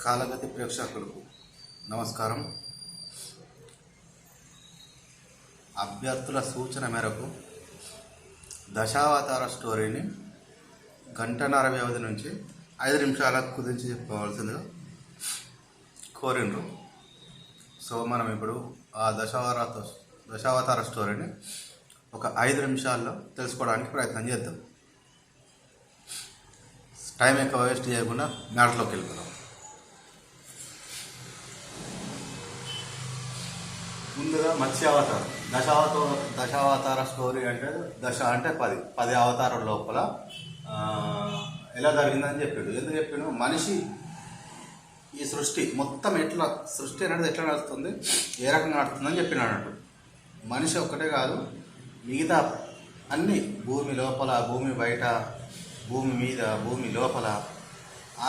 కాలగతి ప్రేక్షకులకు నమస్కారం. అభ్యర్థుల సూచన మేరకు దశావతార స్టోరీని గంటన్నర వ్యవధి నుంచి 5 నిమిషాలకు కుదించి చెప్పవలసిందిగా కోరిండ్రు. సో మనం ఇప్పుడు ఆ దశావతార స్టోరీని ఒక 5 నిమిషాల్లో తెలుసుకోవడానికి ప్రయత్నం చేద్దాం. టైం ఎక్కువ వేస్ట్ చేయకుండా మ్యాటర్లోకి వెళ్ళిపోదాం. ముందుగా మత్స్యావతారం. దశావతార స్టోరీ అంటే దశ అంటే 10 అవతారం లోపల ఎలా జరిగిందని చెప్పాడు. ఎందుకు చెప్పాడు? మనిషి ఈ సృష్టి మొత్తం సృష్టి అనేది ఎట్లా నడుస్తుంది, ఏ రకంగా నడుస్తుందని చెప్పినాడు అన్నట్టు. మనిషి ఒక్కటే కాదు, మిగతా అన్నీ భూమి లోపల, భూమి బయట, భూమి మీద, భూమి లోపల,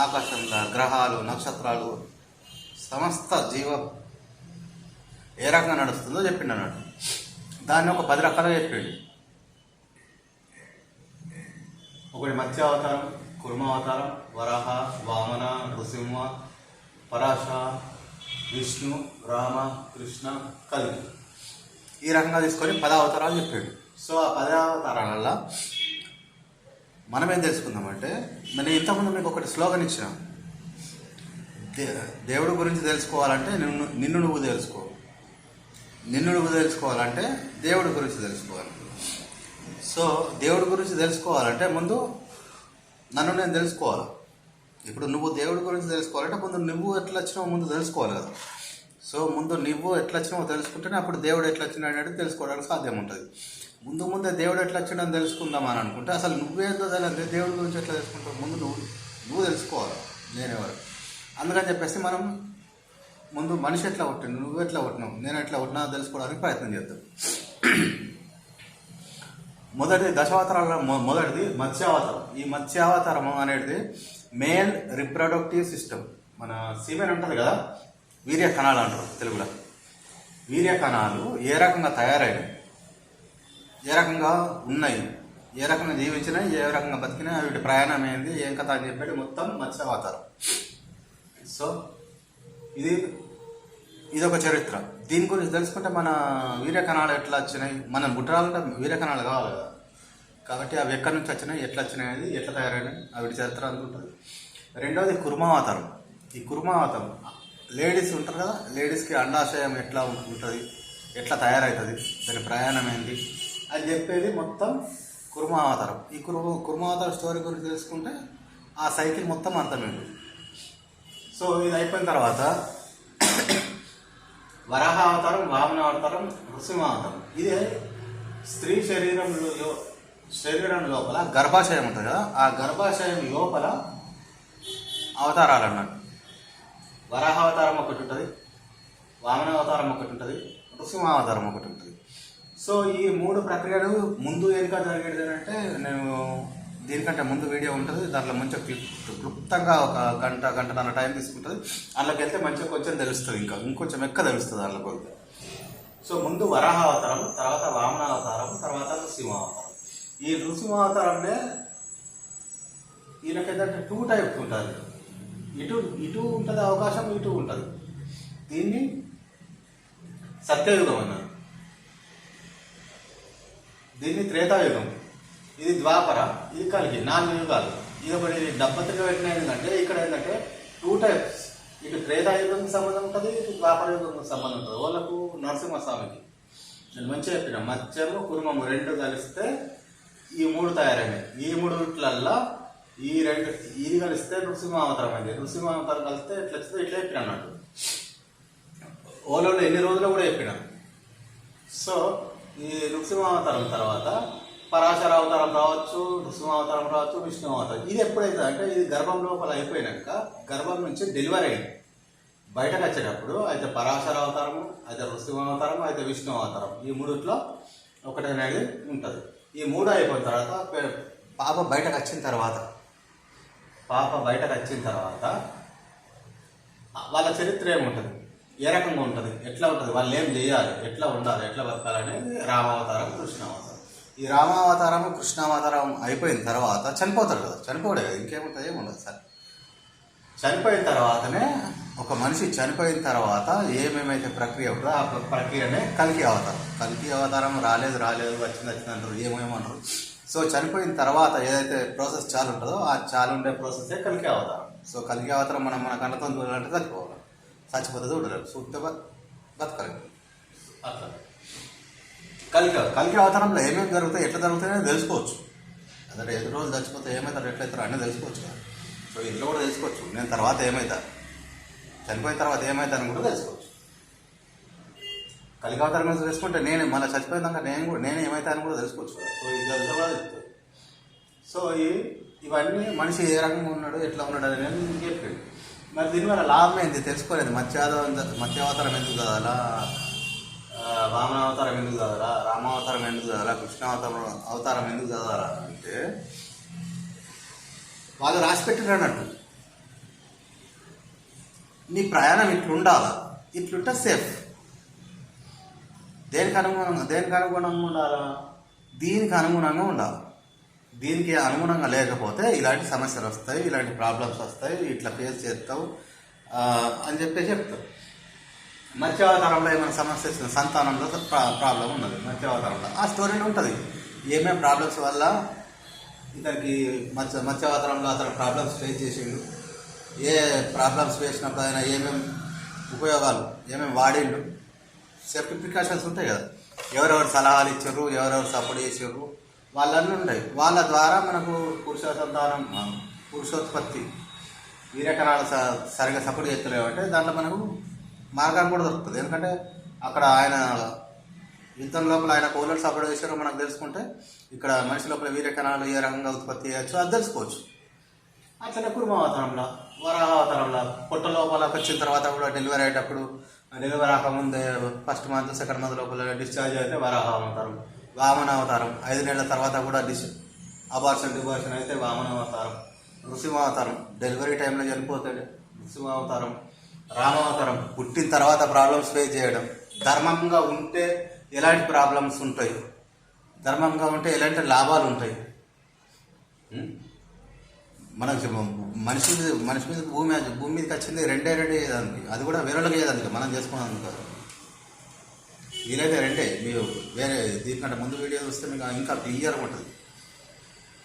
ఆకాశంలో గ్రహాలు, నక్షత్రాలు, సమస్త జీవ ఏ రకంగా నడుస్తుందో చెప్పిండు అన్నట్టు. దాన్ని ఒక 10 రకాలుగా చెప్పిండు. ఒకటి మత్స్యావతారం, కుర్మావతారం, వరాహ, వామన, నృసింహ, పరాశ, విష్ణు, రామ, కృష్ణ, కలికి ఈ రకంగా తీసుకొని 10 అవతారాలు చెప్పాడు. సో ఆ 10 అవతారాలలో మనం ఏం తెలుసుకుందామంటే, నేను ఇంతకుముందు మీకు ఒకటి స్లోగన్ ఇచ్చిన, దేవుడి గురించి తెలుసుకోవాలంటే నిన్ను నువ్వు తెలుసుకో, నిన్ను నువ్వు తెలుసుకోవాలంటే దేవుడి గురించి తెలుసుకోవాలి. సో దేవుడి గురించి తెలుసుకోవాలంటే ముందు నన్ను నేను తెలుసుకోవాలి. ఇప్పుడు నువ్వు దేవుడి గురించి తెలుసుకోవాలంటే ముందు నువ్వు ఎట్లా వచ్చినావో ముందు తెలుసుకోవాలి కదా. సో ముందు నువ్వు ఎట్లా వచ్చినావో తెలుసుకుంటేనే అప్పుడు దేవుడు ఎట్లా వచ్చినాడు అనేది తెలుసుకోవడానికి సాధ్యం ఉంటుంది. ముందే దేవుడు ఎట్లా వచ్చిండని తెలుసుకుందామని అనుకుంటే అసలు నువ్వేందో తెలియదు, దేవుడి గురించి ఎట్లా తెలుసుకుంటావు? ముందు నువ్వు తెలుసుకోవాలి నేనెవరు. అందుకని చెప్పేసి మనం ముందు మనిషి ఎట్లా పుట్టిండు, నువ్వు ఎట్లా పుట్టినావు, నేను ఎట్లా పుట్టినా తెలుసుకోవడానికి ప్రయత్నం చేద్దాం. మొదటిది మత్స్యావతారం. ఈ మత్స్యావతారం అనేది మేల్ రిప్రొడక్టివ్ సిస్టమ్. మన సీమెన్ ఉంటుంది కదా, వీర్య కణాలు అంటారు తెలుగులో. వీర్య కణాలు ఏ రకంగా తయారైనాయి, ఏ రకంగా ఉన్నాయి, ఏ రకంగా జీవించినాయి, ఏ రకంగా బతికినాయి, వీటి ప్రయాణం ఏంది, ఏం కథ అని చెప్పేది మొత్తం మత్స్యావతారం. సో ఇది ఒక చరిత్ర. దీని గురించి తెలుసుకుంటే మన వీర్య కణాలు ఎట్లా వచ్చినాయి, మనం పుట్టాలంటే వీర్య కణాలు కావాలి కదా, కాబట్టి అవి ఎక్కడి నుంచి వచ్చినాయి, ఎట్లా వచ్చినాయి, అనేది ఎట్లా తయారైనాయి, అవి చరిత్ర అనుకుంటుంది. రెండవది కుర్మావతారం. ఈ కుర్మావతారం లేడీస్ ఉంటారు కదా, లేడీస్కి అండాశయం ఎట్లా ఉంటుంది, ఎట్లా తయారవుతుంది, దాని ప్రయాణం ఏంటి అని చెప్పేది మొత్తం కుర్మావతారం. ఈ కుర్మావతార స్టోరీ గురించి తెలుసుకుంటే ఆ సైకిల్ మొత్తం అర్థమైంది. సో ఇది అయిపోయిన తర్వాత వరాహ అవతారం, వామన అవతారం, నృసింహావతారం. ఇదే స్త్రీ శరీరం లోపల గర్భాశయం ఉంటుంది కదా, ఆ గర్భాశయం లోపల అవతారాలు అన్నట్టు. వరాహ అవతారం ఒకటి ఉంటుంది, వామన అవతారం ఒకటి ఉంటుంది, నృసింహావతారం ఒకటి ఉంటుంది. సో ఈ 3 ప్రక్రియలు ముందు ఏదిగా జరిగేది అంటే, నేను దీనికంటే ముందు వీడియో ఉంటుంది, దాంట్లో మంచిగా క్లుప్తంగా ఒక గంటన్నర టైం తీసుకుంటుంది. అందులోకి వెళ్తే మంచిగా కొంచెం తెలుస్తుంది, ఇంకొంచెం ఎక్కువ తెలుస్తుంది అందులో కొద్దిగా. సో ముందు వరాహ అవతారం, తర్వాత వామన అవతారం, తర్వాత నృసింహావతారం. ఈ నృసింహావతారంలో ఈయనకి ఏంటంటే 2 టైప్స్ ఉంటుంది. ఇటు ఉంటుంది అవకాశం, ఇటు ఉంటుంది. దీన్ని సత్యయుగం అన్నారు, దీన్ని త్రేతాయుగం, ఇది ద్వాపర, ఇది కలిగి. 4 యుగాలు. ఇది ఒకటి డబ్బతిగా పెట్టిన ఏంటంటే, ఇక్కడ ఏంటంటే 2 టైప్స్. ఇటు త్రేతాయుగంకి సంబంధం ఉంటుంది, ఇటు ద్వాపర యుగంకి సంబంధం ఉంటుంది. వాళ్ళకు నరసింహస్వామికి నేను మంచిగా చెప్పిన, మత్స్యము కుర్మము 2 కలిస్తే ఈ 3 తయారైనాయి. ఈ 3 ఇది కలిస్తే నృసింహావతారం అయింది. నృసింహావతారం కలిస్తే ఎట్లా వచ్చిందో ఇట్లా చెప్పిన అన్నట్టు. ఓలో ఎన్ని రోజులు కూడా చెప్పిన. సో ఈ నృసింహావతారం తర్వాత పరాశర అవతారం రావచ్చు, నృసింహావతారం రావచ్చు, విష్ణు అవతారం. ఇది ఎప్పుడైతే అంటే ఇది గర్భం లోపల అయిపోయినాక, గర్భం నుంచి డెలివరీ అయింది బయటకు వచ్చేటప్పుడు అయితే పరాశర అవతారము, అయితే నృసింహావతారం, అయితే విష్ణు అవతారం. ఈ 3లో ఒకటి అనేది ఉంటుంది. ఈ 3 అయిపోయిన తర్వాత పాప బయటకు వచ్చిన తర్వాత వాళ్ళ చరిత్ర ఏముంటుంది, ఏ రకంగా ఉంటుంది, ఎట్లా ఉంటుంది, వాళ్ళు ఏం చేయాలి, ఎట్లా ఉండాలి, ఎట్లా బతకాలనేది రామావతారం, కృష్ణావతారం. ఈ రామావతారము, కృష్ణావతారం అయిపోయిన తర్వాత చనిపోతాడు కదా, చనిపోడే కదా, ఇంకేముంటుంది, ఏముండదు సార్. చనిపోయిన తర్వాతనే ఒక మనిషి చనిపోయిన తర్వాత ఏమేమైతే ప్రక్రియ ఉంటుందో ఆ ప్రక్రియనే కల్కి అవతారం. కల్కి అవతారం రాలేదు వచ్చింది అంటారు, ఏమేమంటారు. సో చనిపోయిన తర్వాత ఏదైతే ప్రాసెస్ చాలు ఉంటుందో ఆ చాలు ఉండే ప్రాసెసే కల్కి అవతారం. సో కల్కి అవతారం మన కళ్ళతో చూడాలంటే చచ్చిపోవాలి, చచ్చిపోతే చూడలేదు, చూస్తే బతకలేదు. అట్లా కల్కి అవతారంలో ఏమేమి జరుగుతాయి, ఎట్లా జరుగుతాయో తెలుసుకోవచ్చు. అదే ఎదురు రోజులు చచ్చిపోతే ఏమవుతారు, ఎట్లయితారు అన్నీ తెలుసుకోవచ్చు కదా. సో ఇందులో కూడా తెలుసుకోవచ్చు, నేను తర్వాత ఏమవుతా, చనిపోయిన తర్వాత ఏమవుతానని కూడా తెలుసుకోవచ్చు. కలికి అవతారం గురించి తెలుసుకుంటే నేను మళ్ళీ చచ్చిపోయినాక నేను ఏమవుతానని కూడా తెలుసుకోవచ్చు కదా. సో ఇది కూడా తెలుస్తుంది. సో ఇవన్నీ మనిషి ఏ రకంగా ఉన్నాడు, ఎట్లా ఉన్నాడు అని నేను చెప్పాడు. మరి దీనివల్ల లాభం ఏంది తెలుసుకోలేదు. మత్స్యావతారం ఎందుకు చదవాలా, వామనావతారం ఎందుకు చదవాలా, రామావతారం ఎందుకు చదవాలా, అవతారం ఎందుకు చదవాలా అంటే వాళ్ళు రాసి పెట్టిన అన్నట్టు నీ ప్రయాణం ఇట్లుండాలా, ఇట్లుంటే సేఫ్. దేనికి అనుగుణంగా ఉండాలా, దీనికి అనుగుణంగా ఉండాలి. దీనికి అనుగుణంగా లేకపోతే ఇలాంటి సమస్యలు వస్తాయి, ఇలాంటి ప్రాబ్లమ్స్ వస్తాయి, ఇట్లా ఫేస్ చేస్తావు అని చెప్తావు. మత్స్యావతారంలో ఏమైనా సమస్య వచ్చిన సంతానంలో ప్రాబ్లం ఉన్నది. మత్స్యావతారంలో ఆ స్టోరీలో ఉంటుంది ఏమేమి ప్రాబ్లమ్స్ వల్ల ఇతనికి మత్స్యావతారంలో అతను ప్రాబ్లమ్స్ ఫేస్ చేసిండు, ఏ ప్రాబ్లమ్స్ చేసినప్పుడు ఆయన ఏమేమి ఉపయోగాలు ఏమేమి వాడిండు, సేఫ్టీ ప్రికాషన్స్ ఉంటాయి కదా. ఎవరెవరు సలహాలు ఇచ్చారు, ఎవరెవరు సపోర్ట్ చేసారు, వాళ్ళన్నీ ఉంటాయి. వాళ్ళ ద్వారా మనకు పురుషోత్పత్తి వీరకణాలు సరిగా సపోర్ట్ చేస్తలేమంటే దాంట్లో మనకు మార్గాన్ని కూడా దొరుకుతుంది. ఎందుకంటే అక్కడ ఆయన యుద్ధం లోపల ఆయన కోళ్ళను సపోర్ట్ చేశారో మనకు తెలుసుకుంటే ఇక్కడ మనిషి లోపల వీరకణాలు ఏ రకంగా ఉత్పత్తి చేయొచ్చు అది తెలుసుకోవచ్చు. అట్లనే కుర్మావతారంలో, వరాహావతారంలో పొట్ట లోపలకి వచ్చిన తర్వాత కూడా డెలివరీ అయ్యేటప్పుడు డెలివరీ రాకముందే ఫస్ట్ మంత్ సెకండ్ మంత్ లోపల డిశ్చార్జ్ అయితే వరాహావతారం. వామనావతారం 5 నెలల తర్వాత కూడా డివోర్షన్ అయితే వామనావతారం. నృసింహావతారం డెలివరీ టైంలో చనిపోతాడు, నృసింహావతారం. రామావతారం పుట్టిన తర్వాత ప్రాబ్లమ్స్ ఫేస్ చేయడం. ధర్మంగా ఉంటే ఎలాంటి ప్రాబ్లమ్స్ ఉంటాయి, ధర్మంగా ఉంటే ఎలాంటి లాభాలు ఉంటాయి. మనకి మనిషి మీద భూమి మీదకి వచ్చింది రెండే అయ్యేదానికి, అది కూడా వేరేళ్ళకి అయ్యేదానికి, మనం చేసుకున్నాను కాదు. వీలైతే రెండే. మీరు వేరే దీనికంటే ముందు వీడియో చూస్తే మీకు ఇంకా క్లియర్గా ఉంటుంది.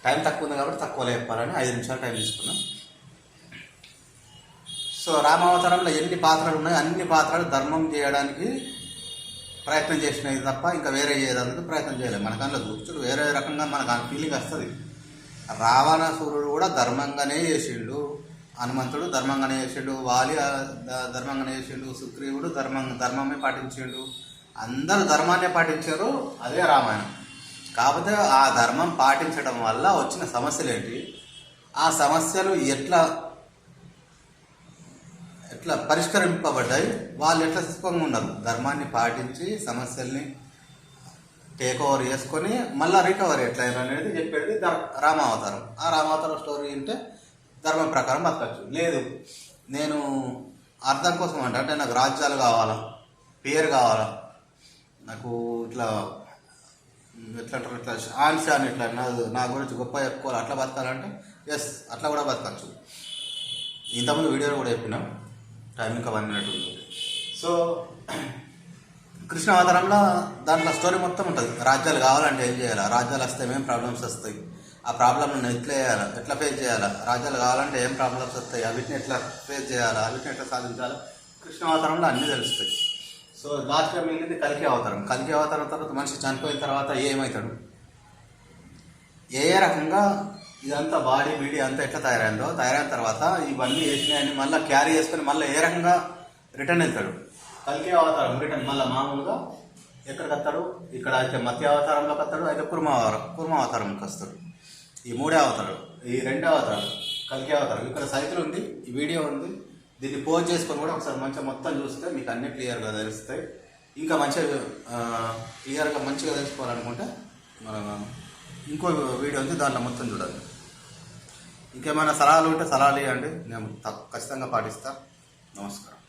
టైం తక్కువ ఉంది కాబట్టి తక్కువ చెప్పాలని 5 నిమిషాలు టైం తీసుకున్నాం. సో రామావతారంలో ఎన్ని పాత్రలు ఉన్నాయో అన్ని పాత్రలు ధర్మం చేయడానికి ప్రయత్నం చేసినవి తప్ప ఇంకా వేరే చేయడానికి ప్రయత్నం చేయలేదు. మన కన్నా చూపుతుడు వేరే రకంగా మనకు ఆ ఫీలింగ్ వస్తుంది. రావణాసురుడు కూడా ధర్మంగానే చేసిండు, హనుమంతుడు ధర్మంగానే చేసిండు, వాలి ధర్మంగానే చేసిండు, సుగ్రీవుడు ధర్మమే పాటించిండు, అందరూ ధర్మాన్నే పాటించారు. అదే రామాయణం. కాకపోతే ఆ ధర్మం పాటించడం వల్ల వచ్చిన సమస్యలు ఏంటి, ఆ సమస్యలు ఎట్లా పరిష్కరింపబడ్డాయి, వాళ్ళు ఎట్లా సుఖంగా ఉన్నారు, ధర్మాన్ని పాటించి సమస్యల్ని టేక్ ఓవర్ చేసుకొని మళ్ళీ రికవరీ ఎట్లయినా అనేది చెప్పేది రామావతారం. ఆ రామావతారం స్టోరీ అంటే ధర్మం ప్రకారం బతకచ్చు. లేదు నేను అర్థం కోసం అంటే నాకు రాజ్యాలు కావాలా, పేరు కావాలా, నాకు ఇట్లా ఎట్లంటారు ఇట్లా ఆన్షాన్ ఇట్లా నా గురించి గొప్ప చెప్పుకోవాలి, అట్లా బతకాలంటే ఎస్ అట్లా కూడా బతకచ్చు. ఇంతకుముందు వీడియోలో కూడా చెప్పినాం, టైం ఇంకా 1 మినిట్ ఉంది. సో కృష్ణ అవతారంలో దాంట్లో స్టోరీ మొత్తం ఉంటుంది. రాజ్యాలు కావాలంటే ఏం చేయాలి, రాజ్యాలు వస్తే ఏమేం ప్రాబ్లమ్స్ వస్తాయి, ఆ ప్రాబ్లమ్ను ఎట్లా ఫేస్ చేయాలా, రాజ్యాలు కావాలంటే ఏం ప్రాబ్లమ్స్ వస్తాయి, వీటిని ఎట్లా ఫేస్ చేయాలా, వీటిని ఎట్లా సాధించాలా, కృష్ణ అవతారంలో అన్నీ తెలుస్తాయి. సో లాస్ట్గా మిగిలింది కల్కి అవతారం. కల్కి అవతారం తర్వాత మనిషి చనిపోయిన తర్వాత ఏమవుతాడు, ఏ రకంగా ఇదంతా బాడీ బీడీ అంతా ఎట్లా తయారైన తర్వాత ఇవన్నీ వేసినాయని మళ్ళీ క్యారీ చేసుకొని మళ్ళీ ఏ రకంగా రిటర్న్ వెళ్తాడు. కల్కి అవతారం రిటర్న్ మళ్ళీ మామూలుగా ఎక్కడికి వస్తాడు, ఇక్కడ అయితే మత్స్య అవతారంలోకి వస్తాడు, అయితే కుర్మావతారంకి వస్తాడు. ఈ 3 అవతారాలు, ఈ 2 అవతారాలు కల్కి అవతారం. ఇక్కడ సైకిల్ ఉంది, ఈ వీడియో ఉంది, దీన్ని పోజ్ చేసుకొని కూడా ఒకసారి మంచిగా మొత్తం చూస్తే మీకు అన్నీ క్లియర్గా తెలుస్తాయి. ఇంకా క్లియర్గా మంచిగా తెలుసుకోవాలనుకుంటే మనం ఇంకో వీడియో ఉంది, దాంట్లో మొత్తం చూడాలి. ఇంకేమైనా సలహాలు ఉంటే సలహాలు ఇవ్వండి, నేను ఖచ్చితంగా పాటిస్తాను. నమస్కారం.